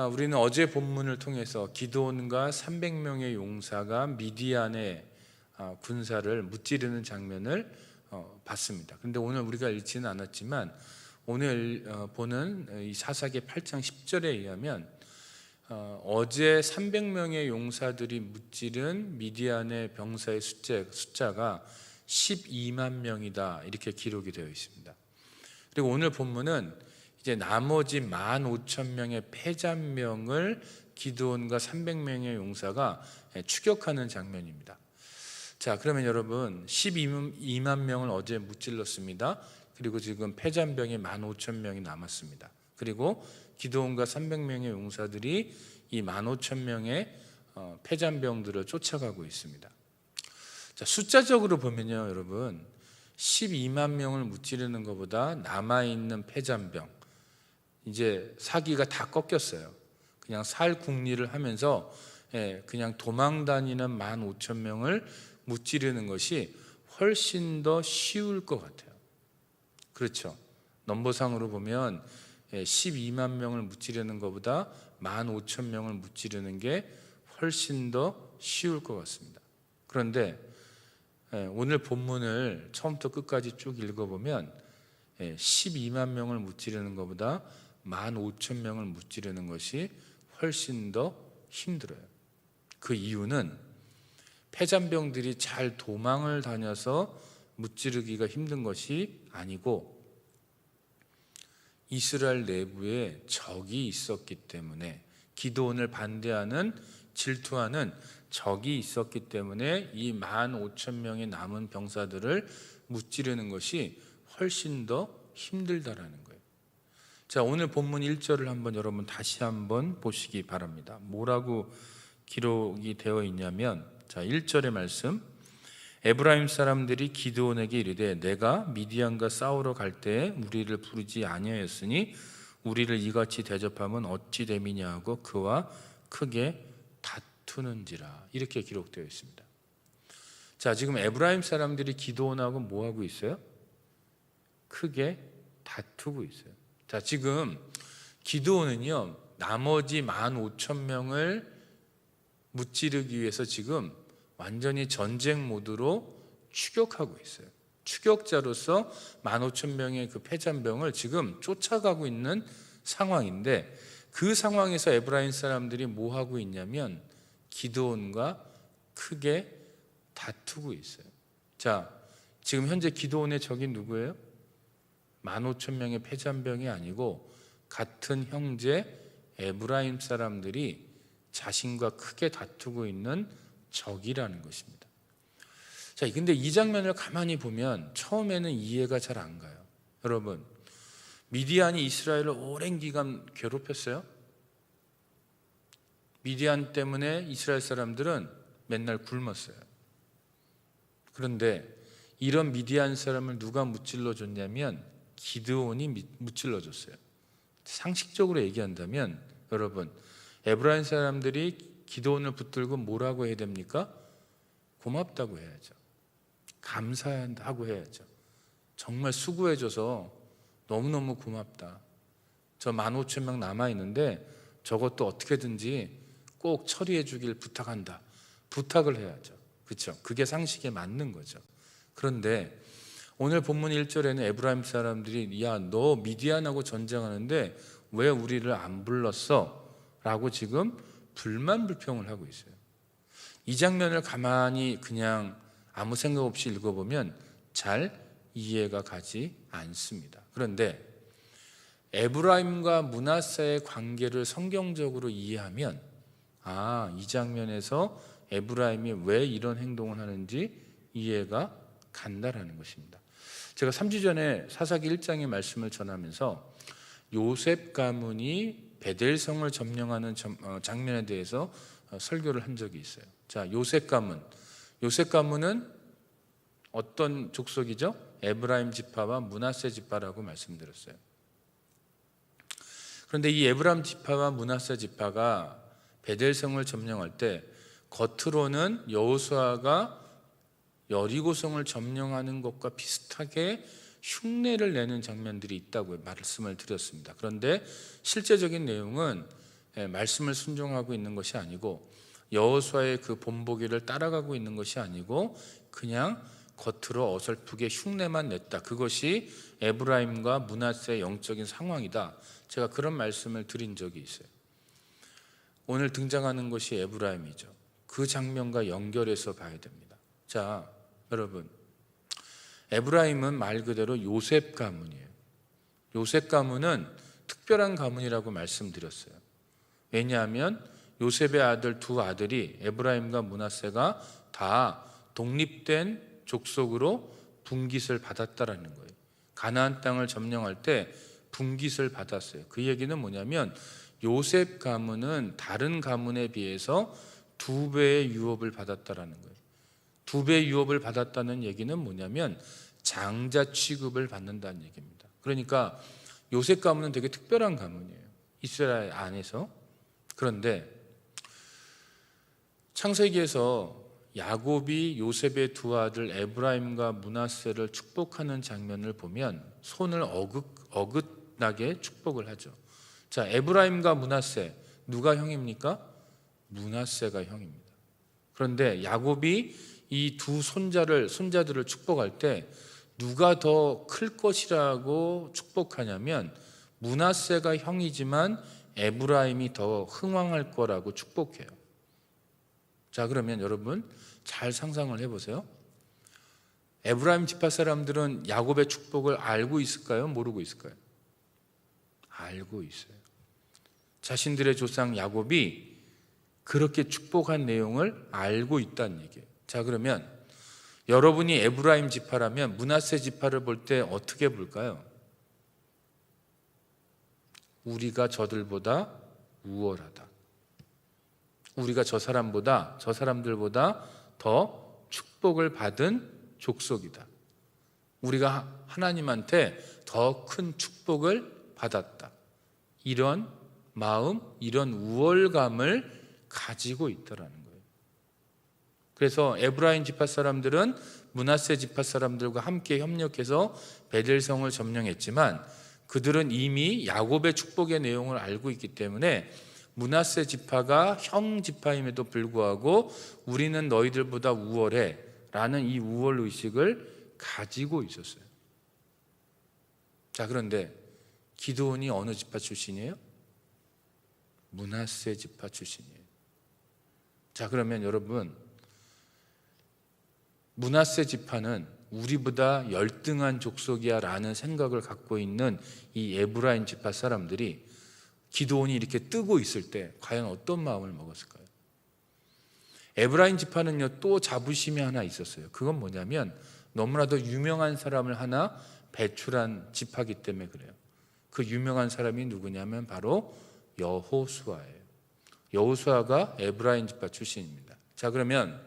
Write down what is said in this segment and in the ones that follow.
우리는 어제 본문을 통해서 기드온과 300명의 용사가 미디안의 군사를 무찌르는 장면을 봤습니다. 그런데 오늘 우리가 읽지는 않았지만 오늘 보는 이 사사기 8장 10절에 의하면 어제 300명의 용사들이 무찌른 미디안의 병사의 숫자가 12만 명이다, 이렇게 기록이 되어 있습니다. 그리고 오늘 본문은 이제 나머지 15,000명의 패잔병을 기드온과 300명의 용사가 추격하는 장면입니다. 자, 그러면 여러분 12만 명을 어제 무찔렀습니다. 그리고 지금 패잔병이 15,000명이 남았습니다. 그리고 기드온과 300명의 용사들이 이 15,000명의 패잔병들을 쫓아가고 있습니다. 자, 숫자적으로 보면요, 여러분 12만 명을 무찌르는 것보다 남아있는 패잔병, 이제 사기가 다 꺾였어요. 그냥 살 궁리를 하면서 그냥 도망 다니는 15,000명을 무찌르는 것이 훨씬 더 쉬울 것 같아요. 그렇죠? 넘버상으로 보면 12만 명을 무찌르는 것보다 15,000명을 무찌르는 게 훨씬 더 쉬울 것 같습니다. 그런데 오늘 본문을 처음부터 끝까지 쭉 읽어보면 12만 명을 무찌르는 것보다 15,000명을 무찌르는 것이 훨씬 더 힘들어요. 그 이유는 패잔병들이 잘 도망을 다녀서 무찌르기가 힘든 것이 아니고 이스라엘 내부에 적이 있었기 때문에, 기드온을 반대하는, 질투하는 적이 있었기 때문에 이 15,000명의 남은 병사들을 무찌르는 것이 훨씬 더 힘들다라는 거예요. 자, 오늘 본문 1절을 한번 여러분 다시 한번 보시기 바랍니다. 뭐라고 기록이 되어 있냐면, 자, 1절의 말씀, 에브라임 사람들이 기드온에게 이르되 내가 미디안과 싸우러 갈 때에 우리를 부르지 아니하였으니 우리를 이같이 대접하면 어찌 됨이냐 하고 그와 크게 다투는지라, 이렇게 기록되어 있습니다. 자, 지금 에브라임 사람들이 기드온하고 뭐 하고 있어요? 크게 다투고 있어요. 자, 지금 기드온은요 나머지 15,000명을 무찌르기 위해서 지금 완전히 전쟁 모드로 추격하고 있어요. 추격자로서 15,000명의 그 패잔병을 지금 쫓아가고 있는 상황인데, 그 상황에서 에브라임 사람들이 뭐 하고 있냐면 기드온과 크게 다투고 있어요. 자, 지금 현재 기드온의 적이 누구예요? 15,000명의 패잔병이 아니고 같은 형제 에브라임 사람들이 자신과 크게 다투고 있는 적이라는 것입니다. 자, 근데 이 장면을 가만히 보면 처음에는 이해가 잘 안 가요. 여러분, 미디안이 이스라엘을 오랜 기간 괴롭혔어요. 미디안 때문에 이스라엘 사람들은 맨날 굶었어요. 그런데 이런 미디안 사람을 누가 무찔러 줬냐면 기드온이 무찔러 줬어요. 상식적으로 얘기한다면 여러분, 에브라임 사람들이 기드온을 붙들고 뭐라고 해야 됩니까? 고맙다고 해야죠. 감사하고 해야죠. 정말 수고해줘서 너무너무 고맙다. 저 15,000명 남아있는데 저것도 어떻게든지 꼭 처리해 주길 부탁한다. 부탁을 해야죠. 그렇죠? 그게 상식에 맞는 거죠. 그런데 오늘 본문 1절에는 에브라임 사람들이 야, 너 미디안하고 전쟁하는데 왜 우리를 안 불렀어? 라고 지금 불만 불평을 하고 있어요. 이 장면을 가만히 그냥 아무 생각 없이 읽어보면 잘 이해가 가지 않습니다. 그런데 에브라임과 므낫세의 관계를 성경적으로 이해하면 이 장면에서 에브라임이 왜 이런 행동을 하는지 이해가 간다라는 것입니다. 제가 3주 전에 사사기 1장의 말씀을 전하면서 요셉 가문이 베델성을 점령하는 장면에 대해서 설교를 한 적이 있어요. 자, 요셉 가문은 어떤 족속이죠? 에브라임 지파와 므낫세 지파라고 말씀드렸어요. 그런데 이 에브라임 지파와 므낫세 지파가 베델성을 점령할 때 겉으로는 여호수아가 여리고성을 점령하는 것과 비슷하게 흉내를 내는 장면들이 있다고 말씀을 드렸습니다. 그런데 실제적인 내용은 말씀을 순종하고 있는 것이 아니고 여호수아의 그 본보기를 따라가고 있는 것이 아니고 그냥 겉으로 어설프게 흉내만 냈다. 그것이 에브라임과 므낫세의 영적인 상황이다. 제가 그런 말씀을 드린 적이 있어요. 오늘 등장하는 것이 에브라임이죠. 그 장면과 연결해서 봐야 됩니다. 자, 여러분, 에브라임은 말 그대로 요셉 가문이에요. 요셉 가문은 특별한 가문이라고 말씀드렸어요. 왜냐하면 요셉의 아들 두 아들이 에브라임과 므낫세가 다 독립된 족속으로 분깃을 받았다라는 거예요. 가나안 땅을 점령할 때 분깃을 받았어요. 그 얘기는 뭐냐면 요셉 가문은 다른 가문에 비해서 2배의 유업을 받았다라는 거예요. 2배의 유업을 받았다는 얘기는 뭐냐면 장자 취급을 받는다는 얘기입니다. 그러니까 요셉 가문은 되게 특별한 가문이에요. 이스라엘 안에서. 그런데 창세기에서 야곱이 요셉의 두 아들 에브라임과 므낫세를 축복하는 장면을 보면 손을 어긋나게 축복을 하죠. 자, 에브라임과 므낫세 누가 형입니까? 므낫세가 형입니다. 그런데 야곱이 이 두 손자들을 축복할 때 누가 더 클 것이라고 축복하냐면 므낫세가 형이지만 에브라임이 더 흥왕할 거라고 축복해요. 자, 그러면 여러분 잘 상상을 해보세요. 에브라임 지파 사람들은 야곱의 축복을 알고 있을까요? 모르고 있을까요? 알고 있어요. 자신들의 조상 야곱이 그렇게 축복한 내용을 알고 있다는 얘기예요. 자, 그러면 여러분이 에브라임 지파라면 므낫세 지파를 볼 때 어떻게 볼까요? 우리가 저들보다 우월하다. 우리가 저 사람들보다 더 축복을 받은 족속이다. 우리가 하나님한테 더 큰 축복을 받았다. 이런 마음, 이런 우월감을 가지고 있더라는 거예요. 그래서 에브라임 지파 사람들은 므낫세 지파 사람들과 함께 협력해서 베델성을 점령했지만 그들은 이미 야곱의 축복의 내용을 알고 있기 때문에 므낫세 지파가 형 지파임에도 불구하고 우리는 너희들보다 우월해 라는 이 우월 의식을 가지고 있었어요. 자, 그런데 기드온이 어느 지파 출신이에요? 므낫세 지파 출신이에요. 자, 그러면 여러분, 므낫세 지파는 우리보다 열등한 족속이야 라는 생각을 갖고 있는 이 에브라임 지파 사람들이 기드온이 이렇게 뜨고 있을 때 과연 어떤 마음을 먹었을까요? 에브라임 지파는요, 또 자부심이 하나 있었어요. 그건 뭐냐면 너무나도 유명한 사람을 하나 배출한 지파기 때문에 그래요. 그 유명한 사람이 누구냐면 바로 여호수아예요. 여호수아가 에브라임 지파 출신입니다. 자, 그러면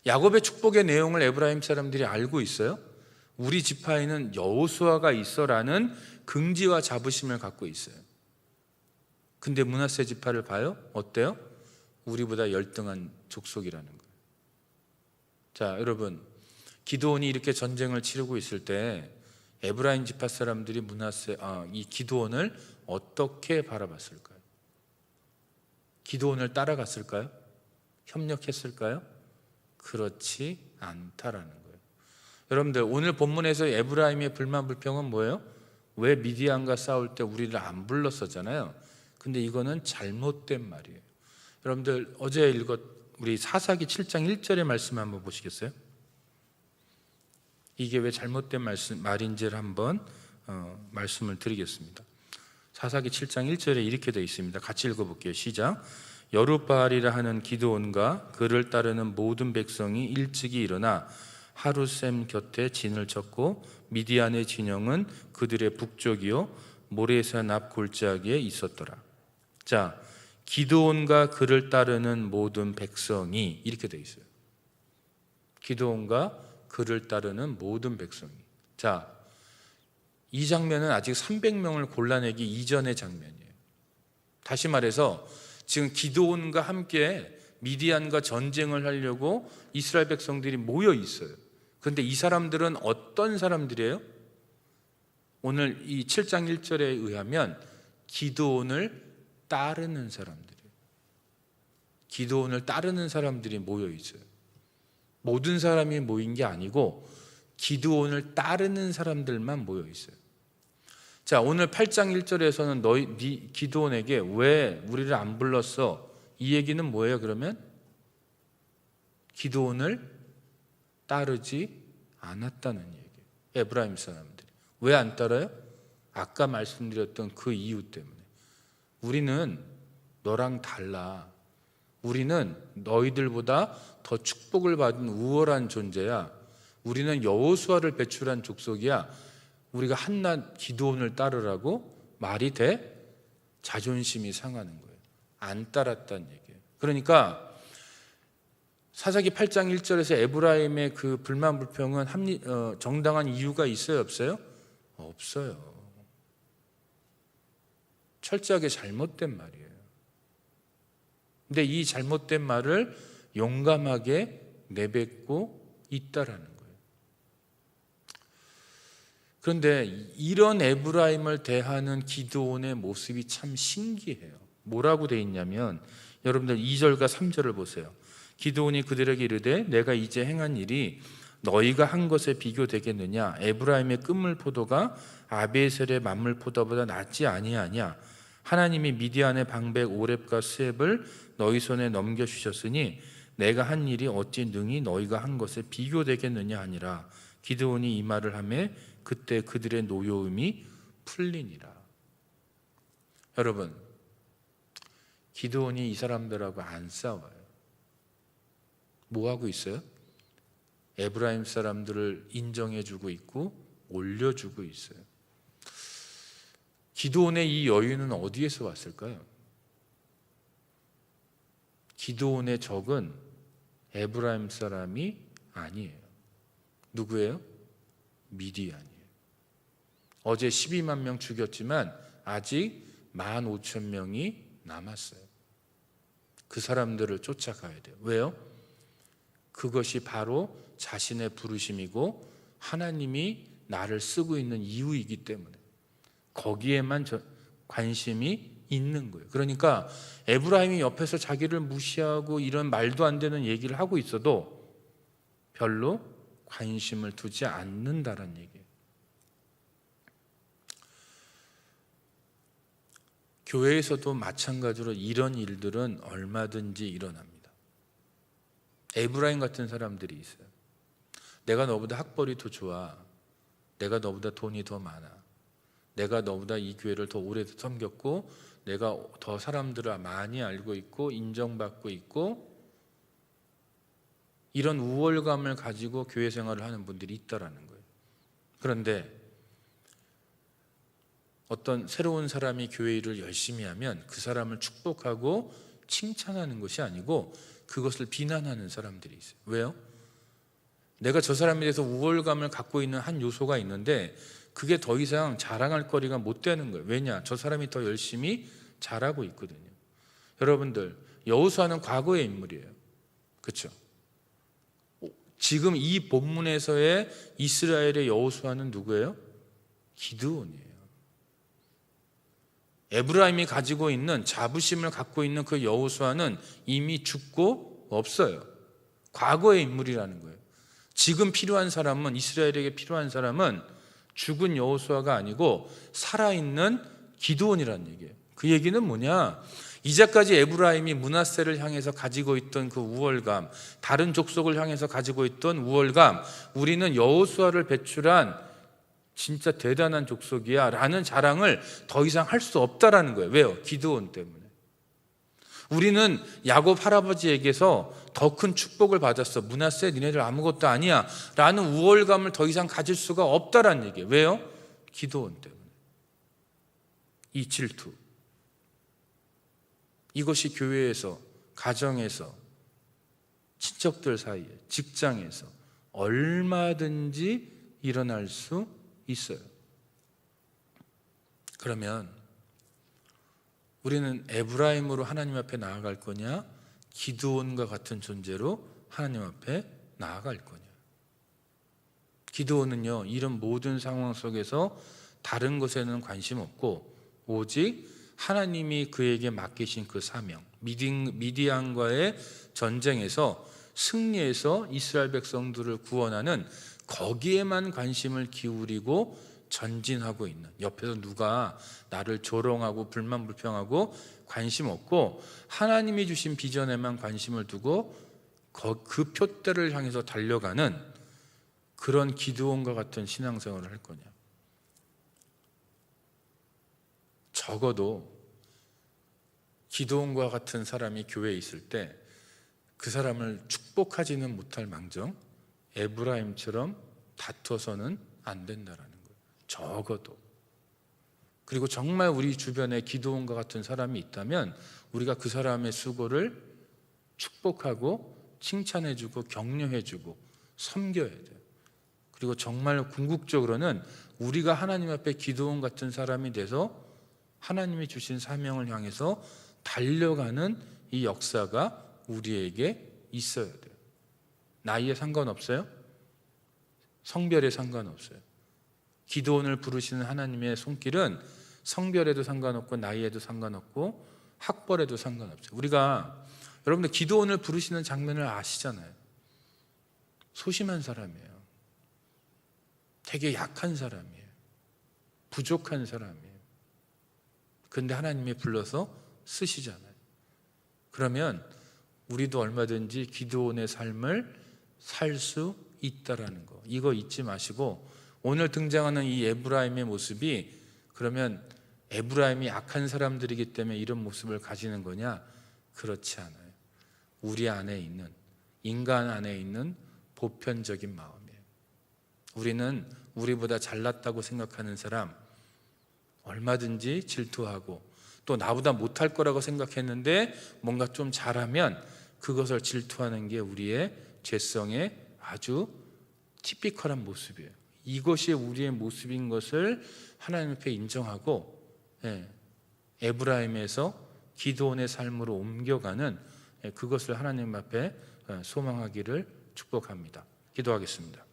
야곱의 축복의 내용을 에브라임 사람들이 알고 있어요. 우리 지파에는 여호수아가 있어라는 긍지와 자부심을 갖고 있어요. 근데 므낫세 지파를 봐요. 어때요? 우리보다 열등한 족속이라는 거예요. 자, 여러분, 기드온이 이렇게 전쟁을 치르고 있을 때 에브라임 지파 사람들이 이 기드온을 어떻게 바라봤을까요? 기드온을 따라갔을까요? 협력했을까요? 그렇지 않다라는 거예요. 여러분들, 오늘 본문에서 에브라임의 불만 불평은 뭐예요? 왜 미디안과 싸울 때 우리를 안 불렀었잖아요. 근데 이거는 잘못된 말이에요. 여러분들, 어제 우리 사사기 7장 1절의 말씀 한번 보시겠어요? 이게 왜 잘못된 말인지를 한번 말씀을 드리겠습니다. 사사기 7장 1절에 이렇게 되어 있습니다. 같이 읽어볼게요. 시작. 여룻바알이라 하는 기드온과 그를 따르는 모든 백성이 일찍이 일어나 하루셈 곁에 진을 쳤고 미디안의 진영은 그들의 북쪽이요 모레산 앞 골짜기에 있었더라. 자, 기드온과 그를 따르는 모든 백성이 이렇게 되어 있어요. 기드온과 그를 따르는 모든 백성이. 자, 이 장면은 아직 300명을 골라내기 이전의 장면이에요. 다시 말해서 지금 기드온과 함께 미디안과 전쟁을 하려고 이스라엘 백성들이 모여 있어요. 그런데 이 사람들은 어떤 사람들이에요? 오늘 이 7장 1절에 의하면 기드온을 따르는 사람들이에요. 기드온을 따르는 사람들이 모여 있어요. 모든 사람이 모인 게 아니고 기드온을 따르는 사람들만 모여 있어요. 자, 오늘 8장 1절에서는 기드온에게 왜 우리를 안 불렀어? 이 얘기는 뭐예요? 그러면 기드온을 따르지 않았다는 얘기예요. 에브라임 사람들이 왜 안 따라요? 아까 말씀드렸던 그 이유 때문에. 우리는 너랑 달라. 우리는 너희들보다 더 축복을 받은 우월한 존재야. 우리는 여호수아를 배출한 족속이야. 우리가 한낱 기드온을 따르라고 말이 돼? 자존심이 상하는 거예요. 안 따랐다는 얘기예요. 그러니까 사사기 8장 1절에서 에브라임의 그 불만 불평은 정당한 이유가 있어요, 없어요? 없어요. 철저하게 잘못된 말이에요. 근데 이 잘못된 말을 용감하게 내뱉고 있다라는 거예요. 그런데 이런 에브라임을 대하는 기드온의 모습이 참 신기해요. 뭐라고 돼 있냐면 여러분들 2절과 3절을 보세요. 기드온이 그들에게 이르되 내가 이제 행한 일이 너희가 한 것에 비교되겠느냐? 에브라임의 끝물 포도가 아비에셀의 만물 포도보다 낫지 아니하냐? 하나님이 미디안의 방백 오렙과 스앱을 너희 손에 넘겨주셨으니 내가 한 일이 어찌 능히 너희가 한 것에 비교되겠느냐 하니라. 기드온이 이 말을 하매 그때 그들의 노여움이 풀리니라. 여러분, 기드온이 이 사람들하고 안 싸워요. 뭐하고 있어요? 에브라임 사람들을 인정해주고 있고 올려주고 있어요. 기드온의 이 여유는 어디에서 왔을까요? 기드온의 적은 에브라임 사람이 아니에요. 누구예요? 미디안이에요. 어제 12만 명 죽였지만 아직 15,000명이 남았어요. 그 사람들을 쫓아가야 돼요. 왜요? 그것이 바로 자신의 부르심이고 하나님이 나를 쓰고 있는 이유이기 때문에 거기에만 관심이 있는 거예요. 그러니까 에브라임이 옆에서 자기를 무시하고 이런 말도 안 되는 얘기를 하고 있어도 별로 관심을 두지 않는다는 얘기예요. 교회에서도 마찬가지로 이런 일들은 얼마든지 일어납니다. 에브라임 같은 사람들이 있어요. 내가 너보다 학벌이 더 좋아. 내가 너보다 돈이 더 많아. 내가 너보다 이 교회를 더 오래 섬겼고 내가 더 사람들을 많이 알고 있고 인정받고 있고 이런 우월감을 가지고 교회 생활을 하는 분들이 있다라는 거예요. 그런데 어떤 새로운 사람이 교회 일을 열심히 하면 그 사람을 축복하고 칭찬하는 것이 아니고 그것을 비난하는 사람들이 있어요. 왜요? 내가 저 사람에 대해서 우월감을 갖고 있는 한 요소가 있는데 그게 더 이상 자랑할 거리가 못 되는 거예요. 왜냐? 저 사람이 더 열심히 잘하고 있거든요. 여러분들, 여호수아는 과거의 인물이에요. 그렇죠? 지금 이 본문에서의 이스라엘의 여호수아는 누구예요? 기드온이에요. 에브라임이 가지고 있는 자부심을 갖고 있는 그 여호수아는 이미 죽고 없어요. 과거의 인물이라는 거예요. 지금 필요한 사람은, 이스라엘에게 필요한 사람은 죽은 여호수아가 아니고 살아있는 기드온이라는 얘기예요. 그 얘기는 뭐냐? 이제까지 에브라임이 므낫세를 향해서 가지고 있던 그 우월감, 다른 족속을 향해서 가지고 있던 우월감, 우리는 여호수아를 배출한 진짜 대단한 족속이야 라는 자랑을 더 이상 할 수 없다라는 거예요. 왜요? 기드온 때문에. 우리는 야곱 할아버지에게서 더 큰 축복을 받았어. 므낫세 니네들 아무것도 아니야 라는 우월감을 더 이상 가질 수가 없다라는 얘기예요. 왜요? 기드온 때문에. 이 질투, 이것이 교회에서, 가정에서, 친척들 사이에, 직장에서 얼마든지 일어날 수 있어요. 그러면 우리는 에브라임으로 하나님 앞에 나아갈 거냐, 기드온과 같은 존재로 하나님 앞에 나아갈 거냐. 기드온은요, 이런 모든 상황 속에서 다른 것에는 관심 없고 오직 하나님이 그에게 맡기신 그 사명, 미디안과의 전쟁에서 승리해서 이스라엘 백성들을 구원하는 거기에만 관심을 기울이고 전진하고 있는, 옆에서 누가 나를 조롱하고 불만불평하고 관심 없고 하나님이 주신 비전에만 관심을 두고 그 표대를 향해서 달려가는 그런 기드온과 같은 신앙생활을 할 거냐? 적어도 기드온과 같은 사람이 교회에 있을 때 그 사람을 축복하지는 못할 망정 에브라임처럼 다퉈서는 안 된다라는 거예요. 적어도. 그리고 정말 우리 주변에 기드온과 같은 사람이 있다면 우리가 그 사람의 수고를 축복하고 칭찬해주고 격려해주고 섬겨야 돼요. 그리고 정말 궁극적으로는 우리가 하나님 앞에 기드온 같은 사람이 돼서 하나님이 주신 사명을 향해서 달려가는 이 역사가 우리에게 있어야 돼요. 나이에 상관없어요. 성별에 상관없어요. 기드온을 부르시는 하나님의 손길은 성별에도 상관없고 나이에도 상관없고 학벌에도 상관없어요. 우리가 여러분들 기드온을 부르시는 장면을 아시잖아요. 소심한 사람이에요. 되게 약한 사람이에요. 부족한 사람이에요. 그런데 하나님이 불러서 쓰시잖아요. 그러면 우리도 얼마든지 기드온의 삶을 살 수 있다라는 거, 이거 잊지 마시고, 오늘 등장하는 이 에브라임의 모습이 그러면 에브라임이 약한 사람들이기 때문에 이런 모습을 가지는 거냐? 그렇지 않아요. 우리 안에 있는, 인간 안에 있는 보편적인 마음이에요. 우리는 우리보다 잘났다고 생각하는 사람 얼마든지 질투하고, 또 나보다 못할 거라고 생각했는데 뭔가 좀 잘하면 그것을 질투하는 게 우리의 죄성의 아주 티피컬한 모습이에요. 이것이 우리의 모습인 것을 하나님 앞에 인정하고 에브라임에서 기드온의 삶으로 옮겨가는 그것을 하나님 앞에 소망하기를 축복합니다. 기도하겠습니다.